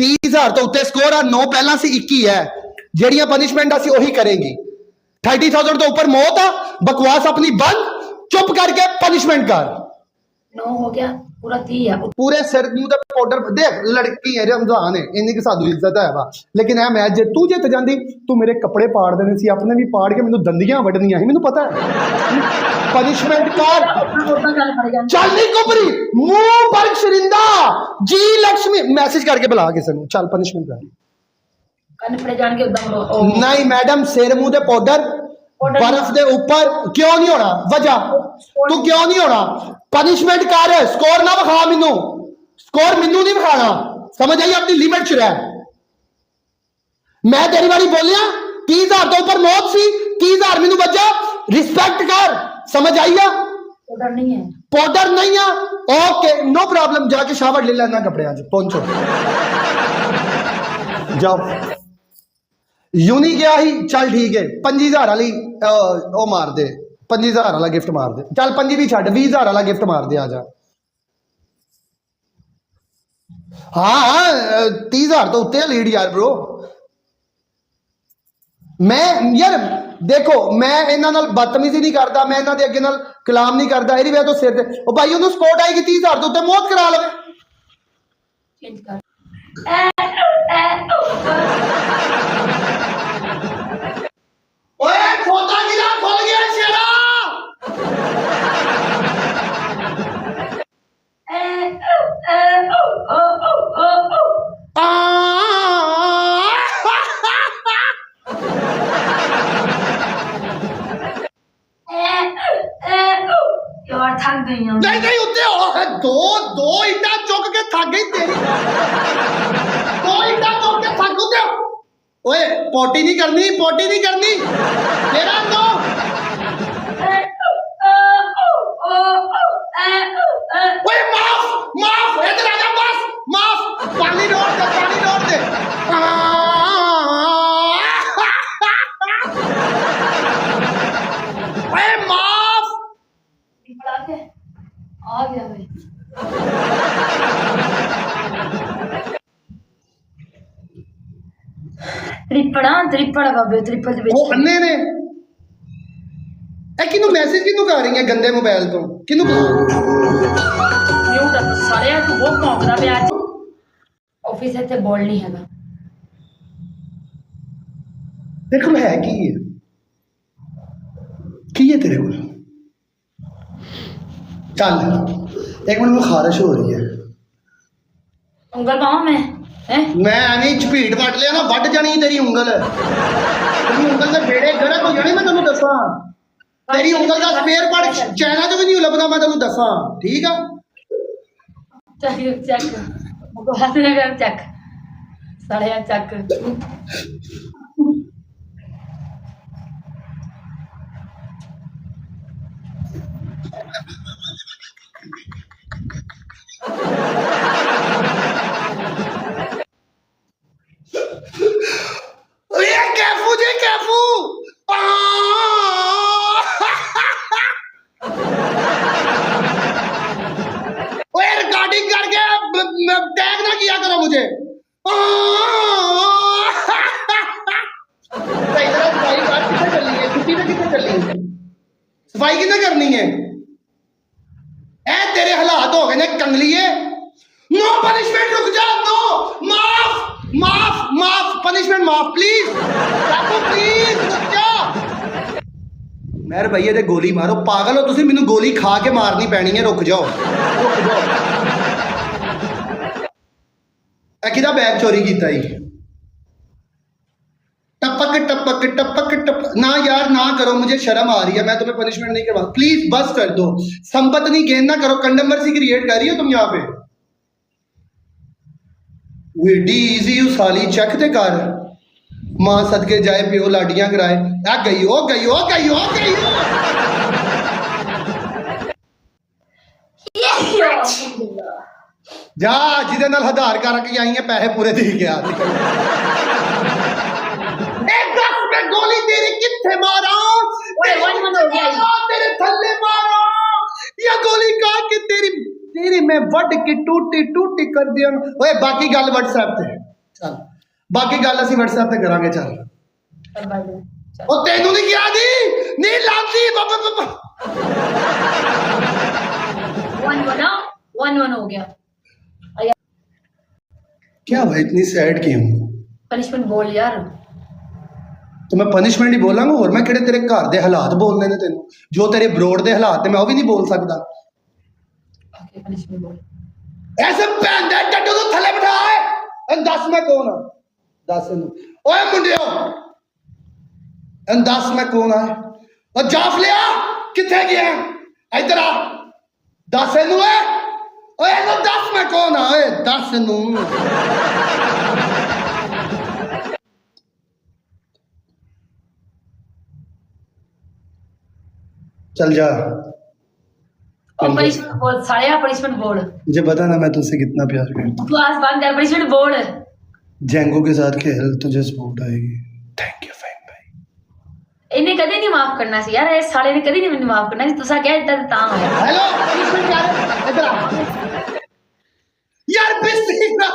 30,000 तो उत्ते स्कोर आ 9 पहला सी 21 है जेड़ियां पनिशमेंट असी ओही करेंगी 30,000 तो ऊपर मौत आ बकवास अपनी बंद चुप करके पनिशमेंट कर 9 हो गया पूरा 30 है पूरे सिर मुंह ते पाउडर देख लड़की है रमजान है इन्नी की साधु इज्जत है वा लेकिन मैं जे तू जित जांदी तू मेरे कपड़े पाड़ देने सी अपने भी पाड़ के मैनू दंदियां वड्डनियां ही मैनू पता है पनिशमेंट कर चल नी कुबरी मुंह पर शरिंदा जी लक्ष्मी मैसेज करके बुला किसी नू चल पनिशमेंट कर कन पड़े जाएंगे उदम नहीं मैडम सिर मुंह ते पाउडर बर्फ दे ऊपर क्यों नहीं होना वजह तू क्यों नहीं होना पनिशमेंट कर स्कोर ना विखा मैनू स्कोर मैनू नहीं विखाना समझ आई अपनी लिमिट च रह मैं तेरी बारी बोलिया 30,000 तो ऊपर मौत सी 30,000 मैनू वजह रिस्पेक्ट कर समझ आई आ पाउडर नहीं है पाउडर नहीं है ओके नो प्रॉब्लम जाके शावर ले लेना कपड़े आज पहुंचो जाओ यूनी गया ही चल ठीक है 25,000 वाली ओ मार दे 25,000 वाला गिफ्ट मार दे चल 25 भी छड़ 20,000 वाला गिफ्ट मार दे आजा हाँ 30,000 तो उत्ते लीड यार ब्रो मैं यार देखो मैं इन्हां नाल बदतमीजी नहीं करता मैं इन्हां दे अगे नाल कलाम नहीं करता इहदी वजह तो सिर ते ओ भाई ओनू स्पोर्ट आएगी 30,000 तो उत्ते मौत करा लवे चेंज कर ओए खोता गिला खुल गया शेरा यार थक गई हूं नहीं नहीं उत्ते हो दो ईटा चुक के थक गई तेरी दो ईटा चुक के थक उत्ते ओए पोटी नहीं करनी तेरा दो ओए माफ इधर आजा बस माफ पानी रोड दे ओए माफ आ गया भाई त्रिपड़ बाबे त्रिपड़ दे वो अन्ने ने ए किनु मैसेज किनु कर रही है गंदे मोबाइल तो किनु म्यूट है सारे तू बहुत भौंकदा पे आज ऑफिस है ते बोल नहीं हैगा तेरे को है की है तेरे को चल एक मिनट में खारिश हो रही है उंगल पाऊं मैं मैं नहीं झपीट वट लिया ना वट जानी तेरी उंगल दे बेड़े गलत हो जाने मैं तेन दसा तेरी उंगल का स्पेयर पार्ट चाइना च भी नहीं लभदा मैं तेन दसा ठीक है चेक मुको हाथ लगा चेक साढ़े चेक रिकॉर्डिंग करके टैग ना किया करो मुझे सफाई कितने करनी है ए तेरे हालात हो गए ने कंगलिए नो पनिशमेंट रुक जा नो माफ पनिशमेंट माफ प्लीज रुक जा मेरे भैया ते गोली मारो पागल हो तुसी मैनू गोली खा के मारनी पैनी है रुक जाओ ए किदा बैग चोरी कीता ही टपक ना यार ना करो मुझे शर्म आ रही है मैं तुम्हें पनिशमेंट नहीं करवा प्लीज बस कर दो संपत नहीं गेन ना करो कंडमर्सी क्रिएट कर रही हो तुम यहाँ पे वीडी इजी यू साली चेक ते कर मां सदके जाए प्यो लाडियां कराए आ गई जा जिदे नाल आधार करके आई है पैसे पूरे दे गया गोली तेरी किथे मारा तेरे थल्ले मारा या गोली का के तेरी मैं वड के टूटी कर दिया ओए बाकी गल व्हाट्सएप पे ਚੱਲ ਬਾਕੀ ਗੱਲ ਅਸੀਂ WhatsApp ਤੇ ਕਰਾਂਗੇ ਚੱਲ चल बाय बाय चल ਉਹ ਤੈਨੂੰ ਨਹੀਂ ਕਿਹਾ ਜੀ ਨਹੀਂ ਲਾਂਦੀ ਬਾਬਾ वन वन वन वन हो गया क्या भाई इतनी सैड क्यों पनिशमेंट बोल यार तो मैं पनिशमेंट ही बोलांगा और मैं किहड़े तेरे घर दे हालात बोलने ने तेनू जो तेरे ब्रोड दे हालात ने मैं वो भी नहीं बोल सकदा ओके पनिशमेंट बोल ऐसे भैन दे टट्टू तू थल्ले बिठा है दस मैं कौन हां दस इनू ओए मुंडियो दस मैं कौन है और जाफ लिया किथे गया इधर आ दस इनू है ओए इनू दस मैं कौन हां ओए दस इनू चल जा और पनिशमेंट बोल सारे पनिशमेंट बोल मुझे पता ना मैं तुझसे कितना प्यार करता तू आज बंद कर पनिशमेंट बोल हूँ जेंगो के साथ खेल तुझे सपोर्ट आएगी थैंक यू फैन भाई इन्हें कदे नहीं माफ करना सी यार इस साले ने कदे नहीं मैंने माफ करना सी तुसा क्या इधर ता होया हेलो पनिशमेंट क्या है इधर आ यार बिस्ती ना